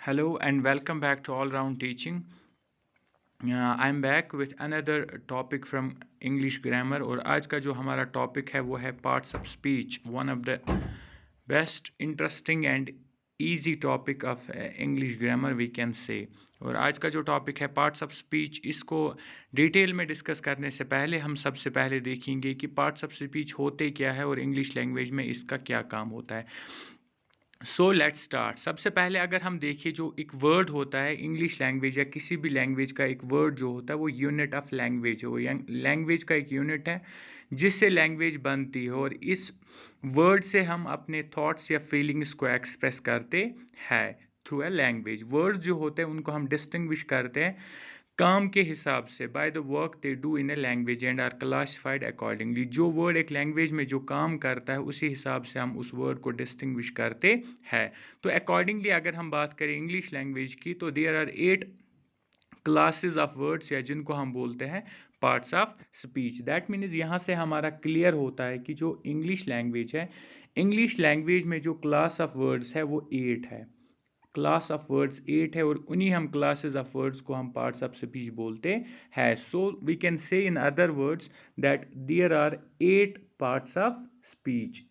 Hello and welcome back to All Round Teaching. I'm back with another topic from English grammar और आज का जो हमारा topic है वो है parts of speech one of the best interesting and easy topic of English grammar we can say. और आज का जो टॉपिक है पार्ट्स ऑफ स्पीच, इसको डिटेल में डिस्कस करने से पहले हम सबसे पहले देखेंगे कि पार्ट्स ऑफ स्पीच होते क्या है और इंग्लिश लैंग्वेज में इसका क्या काम होता है। सो लेट्स स्टार्ट। सबसे पहले अगर हम देखें, जो एक वर्ड होता है इंग्लिश लैंग्वेज या किसी भी लैंग्वेज का, एक वर्ड जो होता है वो यूनिट ऑफ लैंग्वेज है, वो लैंग्वेज का एक यूनिट है जिससे लैंग्वेज बनती है। और इस वर्ड से हम अपने थॉट्स या फीलिंग्स को एक्सप्रेस करते हैं थ्रू अ लैंग्वेज। वर्ड्स जो होते हैं उनको हम डिस्टिंग्विश करते हैं काम के हिसाब से, by the work they do in a language and are classified accordingly. जो वर्ड एक लैंग्वेज में जो काम करता है उसी हिसाब से हम उस वर्ड को डिस्टिंग्विश करते हैं। तो अकॉर्डिंगली अगर हम बात करें इंग्लिश लैंग्वेज की, तो there are 8 classes of words, या जिनको हम बोलते हैं parts of speech. That means यहाँ से हमारा क्लियर होता है कि जो इंग्लिश लैंग्वेज है, इंग्लिश लैंग्वेज में जो क्लास ऑफ वर्ड्स है वो 8 है। क्लास ऑफ वर्ड्स 8 है और उन्हीं हम क्लासेस ऑफ वर्ड्स को हम पार्ट्स ऑफ स्पीच बोलते हैं। सो we can say in other words that there are 8 parts of speech.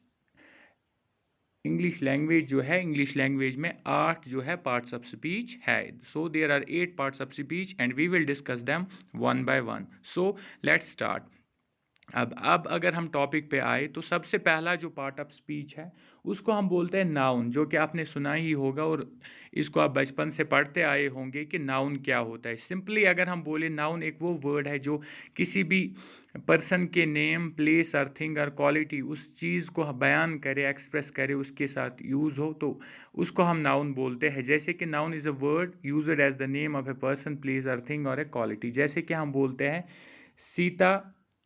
English language जो है, इंग्लिश लैंग्वेज में 8 जो है पार्ट्स ऑफ स्पीच है। So there are 8 parts of speech and we will discuss them one by one. So let's start. अब अगर हम topic पे आए तो सबसे पहला जो पार्ट ऑफ स्पीच है उसको हम बोलते हैं नाउन, जो कि आपने सुना ही होगा और इसको आप बचपन से पढ़ते आए होंगे कि नाउन क्या होता है। सिंपली अगर हम बोले, नाउन एक वो वर्ड है जो किसी भी पर्सन के नेम, प्लेस और थिंग और क्वालिटी, उस चीज़ को बयान करे, एक्सप्रेस करे, उसके साथ यूज़ हो तो उसको हम नाउन बोलते हैं। जैसे कि noun is a word used as the name of a person, place और थिंग और ए क्वालिटी। जैसे कि हम बोलते हैं सीता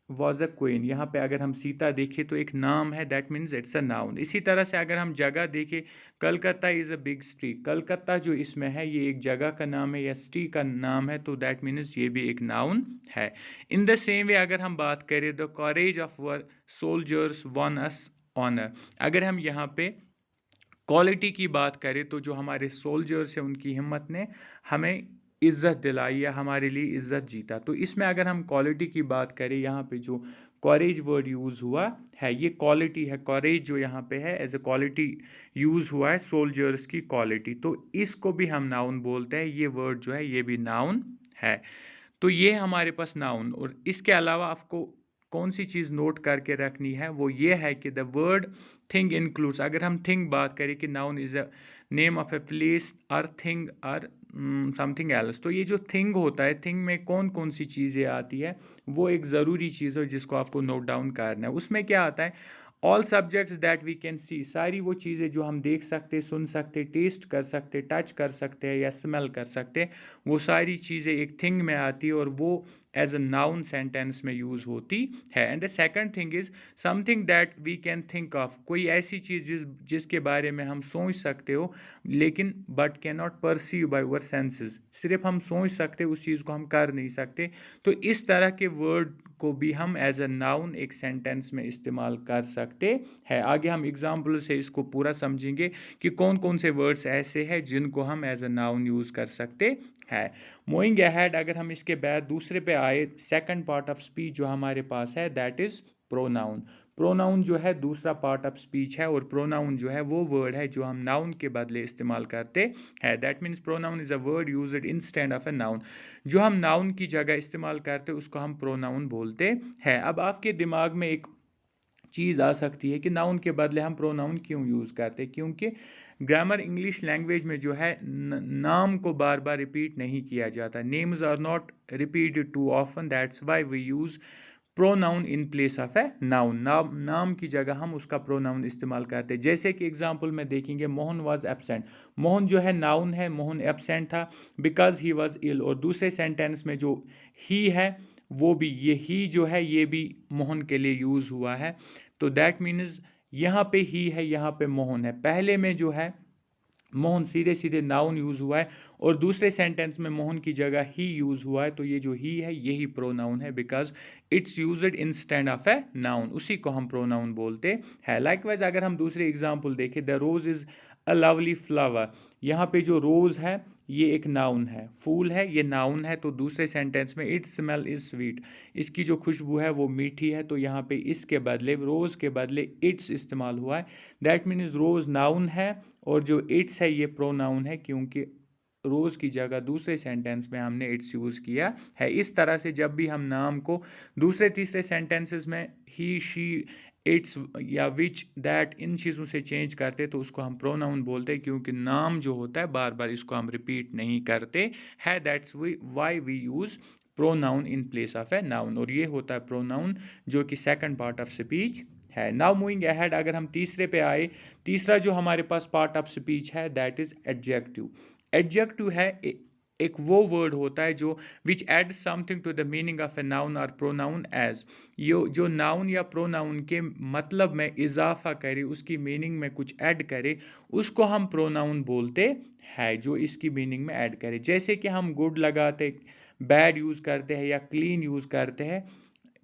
वॉज अ क्वीन। यहाँ पे अगर हम सीता देखें तो एक नाम है, that means it's a noun. इसी तरह से अगर हम जगह देखें, Calcutta is a big city. Calcutta जो इसमें है ये एक जगह का नाम है या सिटी का नाम है, तो दैट मीन्स ये भी एक नाउन है। इन द सेम वे अगर हम बात करें, the courage of our soldiers won us honour. अगर हम यहाँ पे क्वालिटी की बात करें तो जो हमारे सोल्जर्स हैं उनकी हिम्मत ने हमें इज़्ज़त दिलाई या हमारे लिए इज़्ज़त जीता। तो इसमें अगर हम क्वालिटी की बात करें, यहाँ पे जो कॉरेज वर्ड यूज़ हुआ है ये क्वालिटी है। कॉरेज जो यहाँ पे है एज ए क्वालिटी यूज़ हुआ है, सोल्जर्स की क्वालिटी, तो इसको भी हम नाउन बोलते हैं। ये वर्ड जो है ये भी नाउन है। तो ये हमारे पास नाउन। और इसके अलावा आपको कौन सी चीज़ नोट करके रखनी है वो ये है कि द वर्ड थिंग इंक्लूड्स। अगर हम थिंग बात करें कि noun is a name of a place और थिंग और समथिंग एल्स, तो ये जो थिंग होता है, थिंग में कौन कौन सी चीज़ें आती है वो एक ज़रूरी चीज़ है जिसको आपको नोट डाउन करना है। उसमें क्या आता है, all subjects that we can see. सारी वो चीज़ें जो हम देख सकते, सुन सकते, टेस्ट कर सकते, टच कर सकते हैं या स्मेल कर सकते, वो सारी चीज़ें एक थिंग में आती है और वो एज अ नाउन सेंटेंस में यूज़ होती है। And the second thing is something that we can think of. कोई ऐसी चीज़ जिसके बारे में हम सोच सकते हो लेकिन but can not perceive by our senses. सिर्फ हम सोच सकते, उस चीज़ को हम कर नहीं सकते। तो इस तरह के वर्ड को भी हम एज अ नाउन एक सेंटेंस में इस्तेमाल कर सकते हैं। आगे हम एग्जाम्पल से इसको पूरा समझेंगे कि कौन कौन से वर्ड्स ऐसे हैं जिनको हम एज अ नाउन यूज़ कर सकते हैं। मूविंग अहेड, अगर हम इसके बाद दूसरे पे आए, सेकंड पार्ट ऑफ स्पीच जो हमारे पास है दैट इज प्रोनाउन। प्रोनाउन जो है दूसरा पार्ट ऑफ स्पीच है और प्रोनाउन जो है वो वर्ड है जो हम नाउन के बदले इस्तेमाल करते हैं। That means pronoun is a word used instead of a noun. जो हम नाउन की जगह इस्तेमाल करते हैं उसको हम प्रोनाउन बोलते हैं। अब आपके दिमाग में एक चीज़ आ सकती है कि नाउन के बदले हम प्रोनाउन क्यों यूज़ करते हैं, क्योंकि ग्रामर इंग्लिश लैंग्वेज में जो है नाम को बार बार रिपीट नहीं किया जाता। Names are not repeated too often, that's why we use pronoun in place of a noun. नाम की जगह हम उसका प्रोनाउन इस्तेमाल करते हैं। जैसे कि एग्जांपल में देखेंगे, मोहन वाज एब्सेंट। मोहन जो है नाउन है, मोहन एब्सेंट था बिकॉज ही वाज इल। और दूसरे सेंटेंस में जो ही है वो भी, ये ही जो है ये भी मोहन के लिए यूज़ हुआ है। तो दैट मीन्स यहाँ पे ही है, यहाँ पे मोहन है। पहले में जो है मोहन सीधे सीधे नाउन यूज़ हुआ है और दूसरे सेंटेंस में मोहन की जगह ही यूज़ हुआ है। तो ये जो ही है यही प्रोनाउन है because it's used instead of a noun. उसी को हम प्रोनाउन बोलते हैं। लाइकवाइज अगर हम दूसरे एग्जांपल देखें, the rose is a lovely flower, यहाँ पे जो रोज़ है ये एक नाउन है, फूल है ये नाउन है, तो दूसरे सेंटेंस में इट्स स्मेल इज़ स्वीट, इसकी जो खुशबू है वो मीठी है, तो यहाँ पे इसके बदले रोज़ के बदले इट्स इस्तेमाल हुआ है। दैट मीन्स रोज़ नाउन है और जो इट्स है ये प्रोनाउन है, क्योंकि रोज़ की जगह दूसरे सेंटेंस में हमने इट्स यूज़ किया है। इस तरह से जब भी हम नाम को दूसरे तीसरे सेंटेंसेस में ही, शी, इट्स या विच, दैट, इन चीज़ों से चेंज करते तो उसको हम प्रोनाउन बोलते हैं, क्योंकि नाम जो होता है बार बार इसको हम रिपीट नहीं करते है। That's why we use pronoun in place of a noun, और ये होता है प्रोनाउन जो कि सेकंड पार्ट ऑफ स्पीच है। नाउ मूविंग अहेड, अगर हम तीसरे पे आए, तीसरा जो हमारे पास पार्ट ऑफ स्पीच है दैट इज एडजेक्टिव। एडजेक्टिव है एक वो वर्ड होता है जो which add something to the meaning of a noun और प्रोनाउन एज, यो जो नाउन या प्रोनाउन के मतलब में इजाफा करे, उसकी मीनिंग में कुछ ऐड करे, उसको हम प्रोनाउन बोलते हैं, जो इसकी मीनिंग में ऐड करे। जैसे कि हम गुड लगाते, बैड यूज़ करते हैं या क्लीन यूज़ करते हैं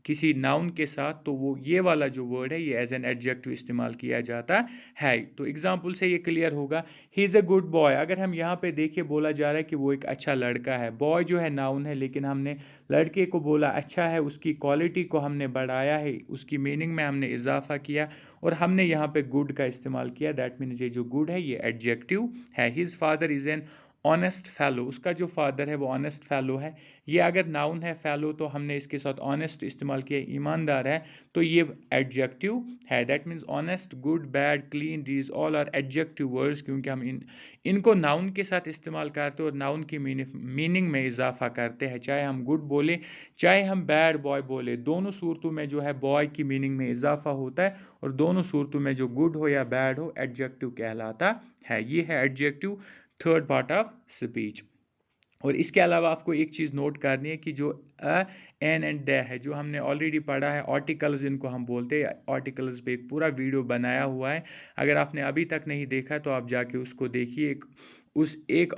किसी नाउन के साथ, तो वो ये वाला जो वर्ड है ये एज एन एडजेक्टिव इस्तेमाल किया जाता है। तो एग्जांपल से ये क्लियर होगा, he is a good boy. अगर हम यहाँ पे देखिए बोला जा रहा है कि वो एक अच्छा लड़का है, बॉय जो है नाउन है, लेकिन हमने लड़के को बोला अच्छा है, उसकी क्वालिटी को हमने बढ़ाया है, उसकी मीनिंग में हमने इजाफा किया और हमने यहाँ पे गुड का इस्तेमाल किया। दैट मीन्स ये जो गुड है ये एडजेक्टिव है। His father is an honest fellow, उसका जो फादर है वो ऑनेस्ट फैलो है। ये अगर नाउन है फैलो, तो हमने इसके साथ ऑनेस्ट इस्तेमाल किया, ईमानदार है, तो ये एडजेक्टिव है। That means honest, good, bad, clean, these all are adjective words, क्योंकि हम इनको नाउन के साथ इस्तेमाल करते हैं और नाउन की मीनिंग में इजाफा करते हैं। चाहे हम गुड बोले चाहे हम बैड बॉय बोले, दोनों सूरतों में जो है बॉय की मीनिंग में इजाफा होता है, और दोनों सूरतों में जो गुड हो या बैड हो एडजेक्टिव कहलाता है। ये है adjective, third part of speech. और इसके अलावा आपको एक चीज़ नोट करनी है कि जो अ, एन एंड द है, जो हमने ऑलरेडी पढ़ा है, आर्टिकल्स इनको हम बोलते हैं। आर्टिकल्स पे एक पूरा वीडियो बनाया हुआ है, अगर आपने अभी तक नहीं देखा तो आप जाके उसको देखिए। उस एक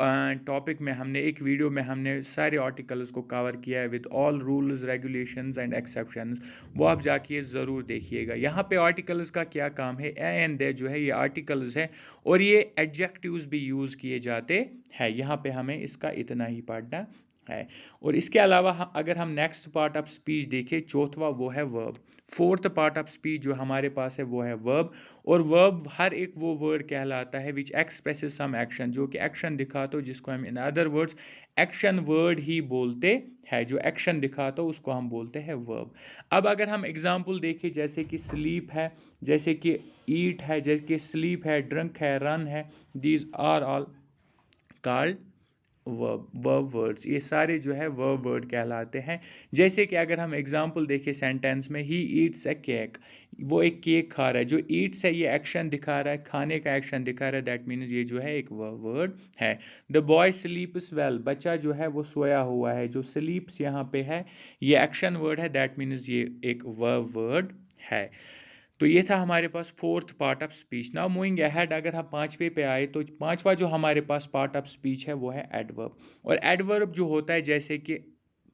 टॉपिक में हमने, एक वीडियो में हमने सारे आर्टिकल्स को कवर किया है with all rules, regulations and exceptions, वो आप जाके ज़रूर देखिएगा। यहाँ पे आर्टिकल्स का क्या काम है, ए एंड दे जो है ये आर्टिकल्स है और ये एडजेक्टिव्स भी यूज़ किए जाते हैं। यहाँ पे हमें इसका इतना ही पढ़ना है। और इसके अलावा अगर हम नेक्स्ट पार्ट ऑफ स्पीच देखें, चौथवा, वो है verb. Fourth part of speech जो हमारे पास है वो है वर्ब। और वर्ब हर एक वो वर्ड कहलाता है विच एक्सप्रेसेस सम एक्शन, जो कि एक्शन दिखाता हो, जिसको हम in other words action word ही बोलते हैं। जो एक्शन दिखाता हो उसको हम बोलते हैं वर्ब। अब अगर हम एग्जाम्पल देखें, जैसे कि स्लीप है, जैसे कि ईट है, जैसे कि स्लीप है, ड्रिंक है, रन है, these are all called verb words. ये सारे जो है वर्ब वर्ड कहलाते हैं। जैसे कि अगर हम एग्जांपल देखें सेंटेंस में, ही ईट्स अ केक, वो एक केक खा रहा है। जो ईट्स है ये एक्शन दिखा रहा है, खाने का एक्शन दिखा रहा है, दैट मीन्स ये जो है एक वर्ब वर्ड है। द बॉय स्लीप्स वेल, बच्चा जो है वो सोया हुआ है। जो स्लीप्स यहाँ पे है ये एक्शन वर्ड है, दैट मीन्स ये एक वर्ब वर्ड है। तो ये था हमारे पास fourth part of speech. Now moving ahead, अगर हम पांचवे पे आए तो पांचवा जो हमारे पास पार्ट ऑफ स्पीच है वो है एडवर्ब। और एडवर्ब जो होता है, जैसे कि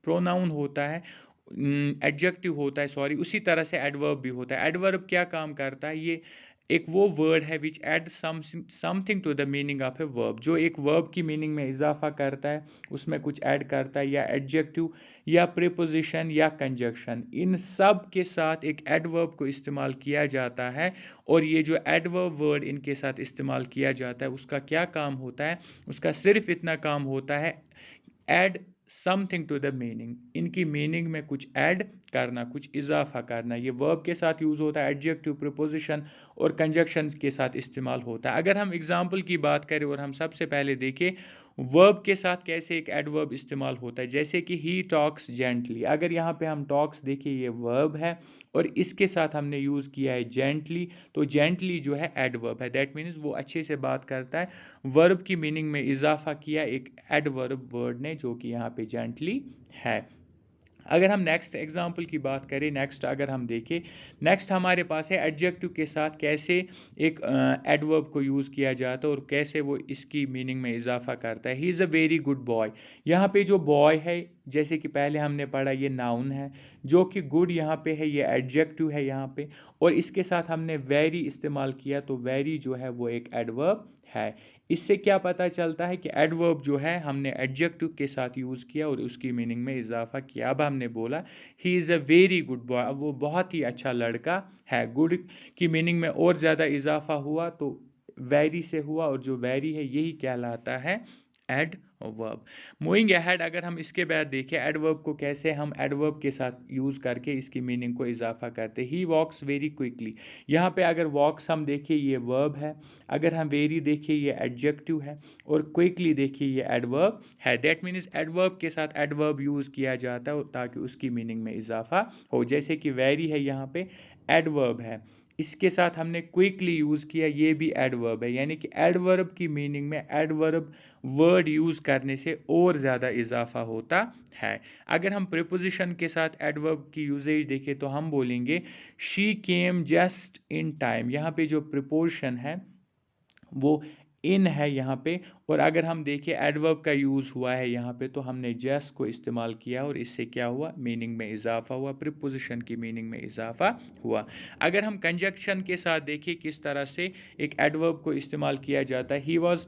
प्रोनाउन होता है, एडजेक्टिव होता है, सॉरी, उसी तरह से एडवर्ब भी होता है। एडवर्ब क्या काम करता है, ये एक वो वर्ड है which add something to the meaning of a verb, जो एक वर्ब की मीनिंग में इजाफा करता है, उसमें कुछ ऐड करता है, या एडजेक्टिव या प्रीपोजिशन या कंजक्शन, इन सब के साथ एक एडवर्ब को इस्तेमाल किया जाता है। और ये जो एडवर्ब वर्ड इनके साथ इस्तेमाल किया जाता है उसका क्या काम होता है, उसका सिर्फ इतना काम होता है, add something to the meaning, इनकी मीनिंग में कुछ ऐड करना, कुछ इजाफा करना। ये वर्ब के साथ यूज़ होता है, एडजेक्टिव, प्रीपोजिशन और कंजक्शन के साथ इस्तेमाल होता है। अगर हम एग्जाम्पल की बात करें और हम सबसे पहले देखें वर्ब के साथ कैसे एक एडवर्ब इस्तेमाल होता है, जैसे कि ही टॉक्स जेंटली। अगर यहाँ पे हम टॉक्स देखिए ये वर्ब है और इसके साथ हमने यूज़ किया है जेंटली, तो जेंटली जो है एडवर्ब है, दैट मीन्स वो अच्छे से बात करता है। वर्ब की मीनिंग में इजाफा किया एक एडवर्ब वर्ड ने, जो कि यहाँ पे जेंटली है। अगर हम नेक्स्ट एग्जाम्पल की बात करें, नेक्स्ट अगर हम देखें, नेक्स्ट हमारे पास है एडजेक्टिव के साथ कैसे एक एडवर्ब को यूज़ किया जाता है और कैसे वो इसकी मीनिंग में इजाफा करता है। He is a very good boy, यहाँ पे जो बॉय है, जैसे कि पहले हमने पढ़ा, ये नाउन है, जो कि गुड यहाँ पे है ये एडजेक्टिव है यहाँ पे, और इसके साथ हमने वेरी इस्तेमाल किया, तो वेरी जो है वो एक एडवर्ब है। इससे क्या पता चलता है कि एडवर्ब जो है हमने एडजेक्टिव के साथ यूज़ किया और उसकी मीनिंग में इजाफा किया। अब हमने बोला he is a very good boy, अब वो बहुत ही अच्छा लड़का है। गुड की मीनिंग में और ज़्यादा इजाफा हुआ तो वेरी से हुआ, और जो वेरी है यही कहलाता है एडवर्ब। मूविंग अहेड, अगर हम इसके बाद देखें एडवर्ब को कैसे हम एडवर्ब के साथ यूज़ करके इसकी मीनिंग को इजाफा करते। ही वॉक्स वेरी क्विकली, यहाँ पे अगर वॉक्स हम देखें ये वर्ब है, अगर हम वेरी देखिए ये एडजेक्टिव है, और क्विकली देखिए ये एडवर्ब है। दैट मीन्स एडवर्ब के साथ एडवर्ब यूज़ किया जाता है ताकि उसकी मीनिंग में इजाफा हो। जैसे कि वेरी है यहाँ पे एडवर्ब है, इसके साथ हमने क्विकली यूज़ किया, ये भी एडवर्ब है। यानी कि एडवर्ब की मीनिंग में एडवर्ब वर्ड यूज़ करने से और ज़्यादा इजाफा होता है। अगर हम प्रीपोजिशन के साथ एडवर्ब की यूजेज देखें तो हम बोलेंगे she came just in time. यहाँ पे जो प्रीपोजिशन है वो इन है यहाँ पे, और अगर हम देखें एडवर्ब का यूज़ हुआ है यहाँ पे तो हमने जस्ट को इस्तेमाल किया और इससे क्या हुआ, मीनिंग में इजाफा हुआ, प्रीपोजिशन की मीनिंग में इजाफा हुआ। अगर हम कंजक्शन के साथ देखें किस तरह से एक एडवर्ब को इस्तेमाल किया जाता है, he was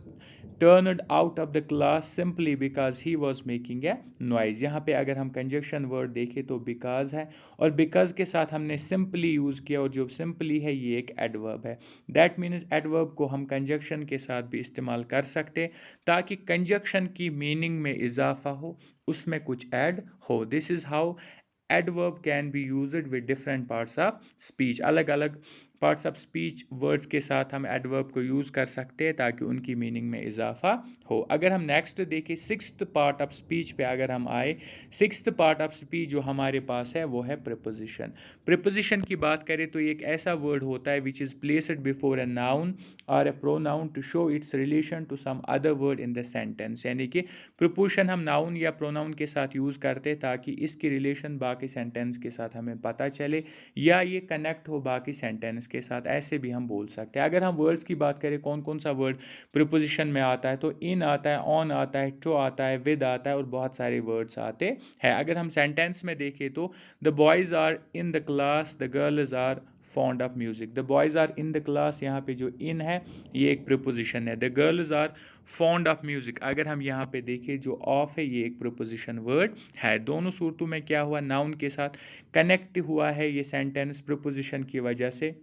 turned out of the class simply because he was making a noise. यहाँ पे अगर हम कंजक्शन वर्ड देखें तो बिकॉज है, और बिकॉज के साथ हमने सिंपली यूज़ किया, और जो सिंपली है ये एक एडवर्ब है। दैट मीन्स एडवर्ब को हम कंजक्शन के साथ भी इस्तेमाल कर सकते ताकि कंजक्शन की मीनिंग में इजाफा हो, उसमें कुछ ऐड हो। This is how adverb can be used with different parts of speech. अलग अलग पार्ट्स ऑफ स्पीच वर्ड्स के साथ हम एडवर्ब को यूज़ कर सकते हैं ताकि उनकी मीनिंग में इजाफा हो। अगर हम नेक्स्ट देखें सिक्स्थ पार्ट ऑफ स्पीच पे अगर हम आए, सिक्स्थ पार्ट ऑफ स्पीच जो हमारे पास है वो है प्रीपोजिशन। प्रीपोजिशन की बात करें तो ये एक ऐसा वर्ड होता है which is placed before a noun or a pronoun to show its relation to some other word in the sentence. यानी कि प्रीपोजिशन हम नाउन या प्रोनाउन के साथ यूज़ करते हैं ताकि इसकी रिलेशन बाकी सेंटेंस के साथ हमें पता चले या ये कनेक्ट हो बाकी सेंटेंस के साथ, ऐसे भी हम बोल सकते हैं। अगर हम वर्ड्स की बात करें कौन कौन सा वर्ड प्रीपोजिशन में आता है तो इन आता है, ऑन आता है, टू आता है, विद आता है, और बहुत सारे वर्ड्स आते हैं। अगर हम सेंटेंस में देखें तो the boys are in the class, the girls are fond of music. The boys are in the class, यहाँ पे जो इन है ये एक प्रीपोजिशन है। The girls are fond of music, अगर हम यहाँ पे देखें जो ऑफ है ये एक प्रीपोजिशन वर्ड है। दोनों सूरतों में क्या हुआ, नाउन के साथ कनेक्ट हुआ है ये सेंटेंस प्रीपोजिशन की वजह से।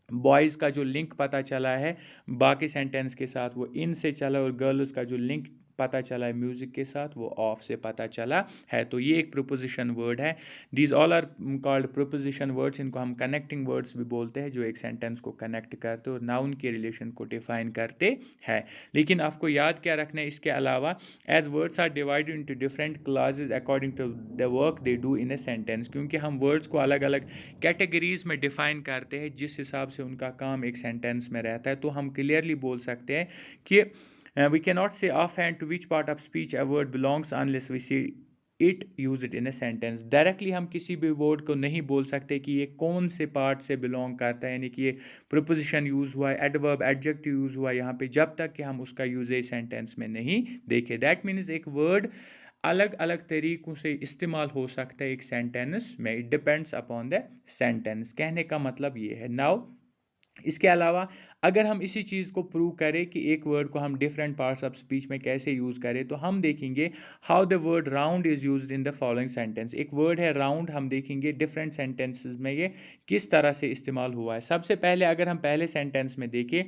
बॉयज़ का जो लिंक पता चला है बाकी सेंटेंस के साथ वो इन से चला, और गर्ल्स का जो लिंक पता चला है म्यूज़िक के साथ वो ऑफ से पता चला है। तो ये एक प्रीपोजिशन वर्ड है। These all are called preposition words, इनको हम कनेक्टिंग वर्ड्स भी बोलते हैं जो एक सेंटेंस को कनेक्ट करते और नाउन के रिलेशन को डिफाइन करते हैं। लेकिन आपको याद क्या रखना है इसके अलावा, as words are divided into different classes according to the work they do in a sentence, क्योंकि हम वर्ड्स को अलग अलग कैटेगरीज में डिफाइन करते हैं जिस हिसाब से उनका काम एक सेंटेंस में रहता है। तो हम क्लियरली बोल सकते हैं कि we cannot say offhand to which part of speech a word belongs unless we see it use it in a sentence. Directly हम किसी भी वर्ड को नहीं बोल सकते कि ये कौन से पार्ट से बिलोंग करता है, यानी कि ये प्रीपोजिशन यूज़ हुआ है, एडवर्ब एडजेक्टिव यूज़ हुआ है यहाँ पे, जब तक कि हम उसका यूजेज सेंटेंस में नहीं देखे। दैट मीन्स एक वर्ड अलग अलग तरीक़ों से इस्तेमाल हो सकता है एक सेंटेंस में, it depends upon the sentence. कहने का मतलब ये है। नाउ इसके अलावा अगर हम इसी चीज़ को प्रूव करें कि एक वर्ड को हम डिफरेंट पार्ट्स ऑफ स्पीच में कैसे यूज़ करें, तो हम देखेंगे how the word round is used in the following sentence. एक वर्ड है राउंड, हम देखेंगे डिफरेंट सेंटेंसेस में ये किस तरह से इस्तेमाल हुआ है। सबसे पहले अगर हम पहले सेंटेंस में देखें,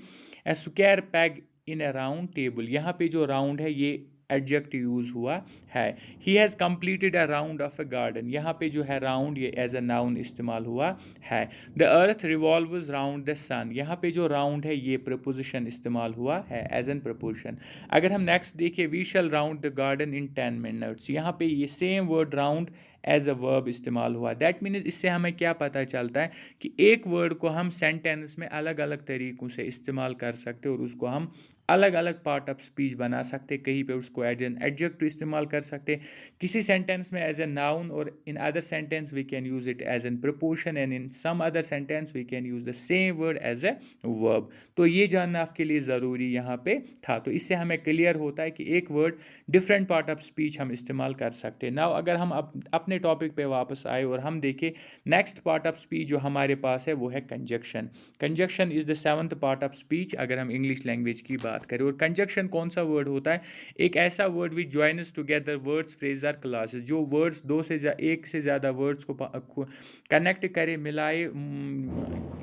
a square peg in a round table, यहाँ पे जो राउंड है ये एडजेक्टिव यूज़ हुआ है। He has completed a round of a garden, यहाँ पे जो है राउंड ये एज अ नाउन इस्तेमाल हुआ है। The earth revolves round the sun, यहाँ पे जो राउंड है ये प्रपोजिशन इस्तेमाल हुआ है एज एन प्रपोजिशन। अगर हम नेक्स्ट देखें, we shall round the garden in 10 minutes, यहाँ पे ये same word round as a verb इस्तेमाल हुआ। दैट मीन्स इससे हमें क्या पता चलता है कि एक वर्ड को हम सेंटेंस में अलग अलग तरीक़ों से इस्तेमाल कर सकते और उसको हम अलग अलग पार्ट ऑफ स्पीच बना सकते। कहीं पे उसको एज एन एडजेक्टिव इस्तेमाल कर सकते, किसी सेंटेंस में एज ए नाउन, और in other sentence we can use it as an preposition, and in some other sentence we can use the same word as a verb. तो ये जानना आपके लिए ज़रूरी यहाँ पे था। तो इससे हमें क्लियर होता है कि एक word different part of speech हम इस्तेमाल कर सकते हैं। नाउ अगर हम अपने टॉपिक पे वापस आए और हम देखें नेक्स्ट पार्ट ऑफ स्पीच जो हमारे पास है वो है conjunction. Conjunction is the 7th part of speech अगर हम इंग्लिश लैंग्वेज की बात बात करें। और कंजक्शन कौन सा वर्ड होता है? एक ऐसा word which joins together words, phrase और क्लासेस, जो वर्ड्स एक से ज़्यादा वर्ड्स को कनेक्ट करे, मिलाए।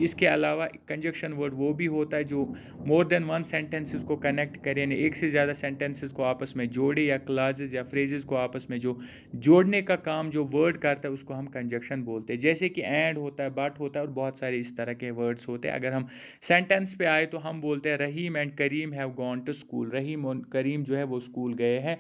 इसके अलावा कंजक्शन वर्ड वो भी होता है जो मोर देन वन सेंटेंसेस को कनेक्ट करे, यानी एक से ज़्यादा सेंटेंसेस को आपस में जोड़े, या क्लासेस या फ्रेजेस को आपस में जो जोड़ने का काम जो वर्ड करता है उसको हम कंजक्शन बोलते हैं। जैसे कि एंड होता है, बट होता है, और बहुत सारे इस तरह के वर्ड्स होते हैं। अगर हम सेंटेंस पे आए तो हम बोलते हैं Rahim and Karim have gone to school. Rahim और करीम जो है वो स्कूल गए हैं।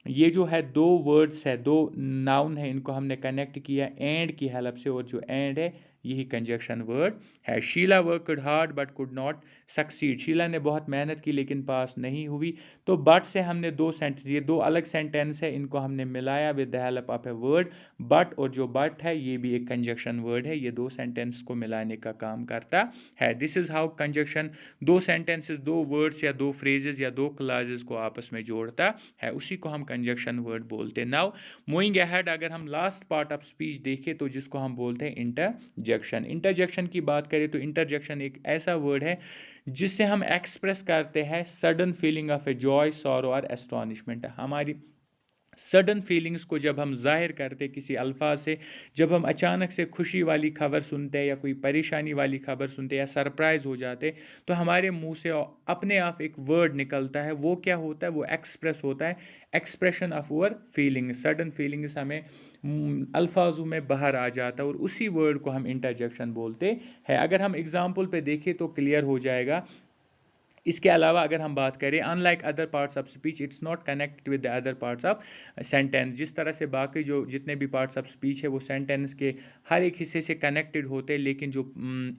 ये जो है दो वर्ड्स है, दो नाउन है, इनको हमने कनेक्ट किया एंड की हेल्प से, और जो एंड है यही कंजक्शन वर्ड है। Sheela worked hard but could not succeed. Sheela ने बहुत मेहनत की लेकिन पास नहीं हुई। तो बट से हमने दो सेंटेंस, ये दो अलग सेंटेंस है, इनको हमने मिलाया with the help of a word but, और जो बट है ये भी एक कंजक्शन वर्ड है, ये दो सेंटेंस को मिलाने का काम करता है। दिस इज हाउ कंजक्शन दो सेंटेंसेस, दो वर्ड्स या दो फ्रेजेस या दो क्लासेस को आपस में जोड़ता है, उसी को हम कंजक्शन वर्ड बोलते हैं। नाउ मूविंग अहेड, अगर हम लास्ट पार्ट ऑफ स्पीच देखें तो जिसको हम बोलते हैं इंटरजेक्शन। इंटरजेक्शन की बात करें तो इंटरजेक्शन एक ऐसा वर्ड है जिससे हम एक्सप्रेस करते हैं sudden feeling of a joy, sorrow और एस्टॉनिशमेंट। हमारी सडन फीलिंग्स को जब हम जाहिर करते किसी अल्फाज से, जब हम अचानक से खुशी वाली खबर सुनते हैं या कोई परेशानी वाली खबर सुनते या सरप्राइज़ हो जाते, तो हमारे मुंह से अपने आप एक वर्ड निकलता है। वो क्या होता है? वो एक्सप्रेस होता है, expression of our feeling. Sudden feelings हमें अल्फाजों में बाहर आ जाता है, और उसी वर्ड को हम इंटरजेक्शन बोलते हैं। अगर हम एग्जाम्पल पे देखें तो क्लियर हो जाएगा। इसके अलावा अगर हम बात करें, unlike other parts of speech it's not connected with the other parts of sentence. जिस तरह से बाकी जो जितने भी पार्ट्स ऑफ स्पीच है वो सेंटेंस के हर एक हिस्से से कनेक्टेड होते हैं, लेकिन जो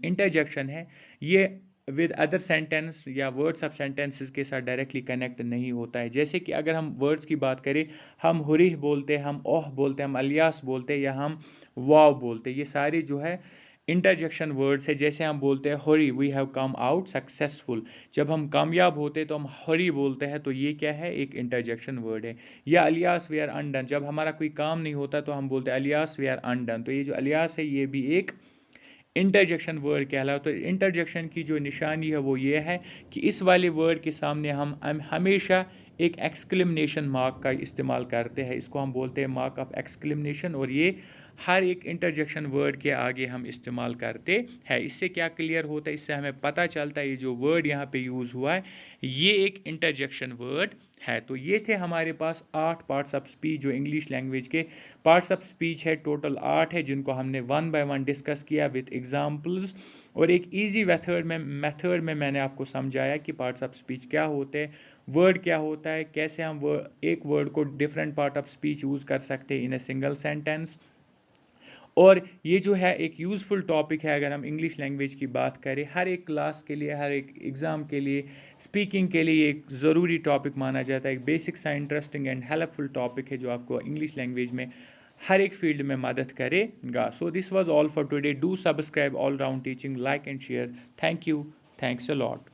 इंटरजेक्शन है ये विद अदर सेंटेंस या वर्ड्स ऑफ सेंटेंसेस के साथ डायरेक्टली कनेक्ट नहीं होता है। जैसे कि अगर हम वर्ड्स की बात करें, हम हुरीह बोलते हैं, हम ओह बोलते हैं, हम अलियास बोलते हैं, या हम वाव बोलते हैं, ये सारे जो है इंटरजेक्शन वर्ड्स है। जैसे हम बोलते हैं hurray, we have come out successful, जब हम कामयाब होते हैं तो हम हरी बोलते हैं, तो ये क्या है? एक इंटरजेक्शन वर्ड है। या अलियास वी आर अनडन, जब हमारा कोई काम नहीं होता तो हम बोलते हैं अलियास वी आर अनडन, तो ये जो अलियास है ये भी एक इंटरजेक्शन वर्ड कहलाता है। तो इंटरजेक्शन की जो निशानी है वो ये है कि इस वाले वर्ड के सामने हम हमेशा एक एक्सक्लेमेशन मार्क का इस्तेमाल करते हैं, इसको हम बोलते हैं मार्क ऑफ एक्सक्लेमेशन, और ये हर एक इंटरजेक्शन वर्ड के आगे हम इस्तेमाल करते हैं। इससे क्या क्लियर होता है? इससे हमें पता चलता है ये जो वर्ड यहाँ पे यूज़ हुआ है ये एक इंटरजेक्शन वर्ड है। तो ये थे हमारे पास 8 पार्ट्स ऑफ स्पीच, जो इंग्लिश लैंग्वेज के पार्ट्स ऑफ स्पीच है, टोटल 8 है, जिनको हमने वन बाय वन डिस्कस किया विद एग्जांपल्स, और एक इजी मेथड में मैंने आपको समझाया कि पार्ट्स ऑफ स्पीच क्या होते हैं, वर्ड क्या होता है, कैसे हम एक वर्ड को different part of speech use कर सकते हैं इन ए सिंगल सेंटेंस। और ये जो है एक यूज़फुल टॉपिक है। अगर हम इंग्लिश लैंग्वेज की बात करें, हर एक क्लास के लिए, हर एक एग्ज़ाम के लिए, स्पीकिंग के लिए एक ज़रूरी टॉपिक माना जाता है। एक बेसिक सा इंटरेस्टिंग एंड हेल्पफुल टॉपिक है जो आपको इंग्लिश लैंग्वेज में हर एक फील्ड में मदद करेगा। So this was all for today. Do subscribe all round teaching, like and share. Thank you, thanks a lot.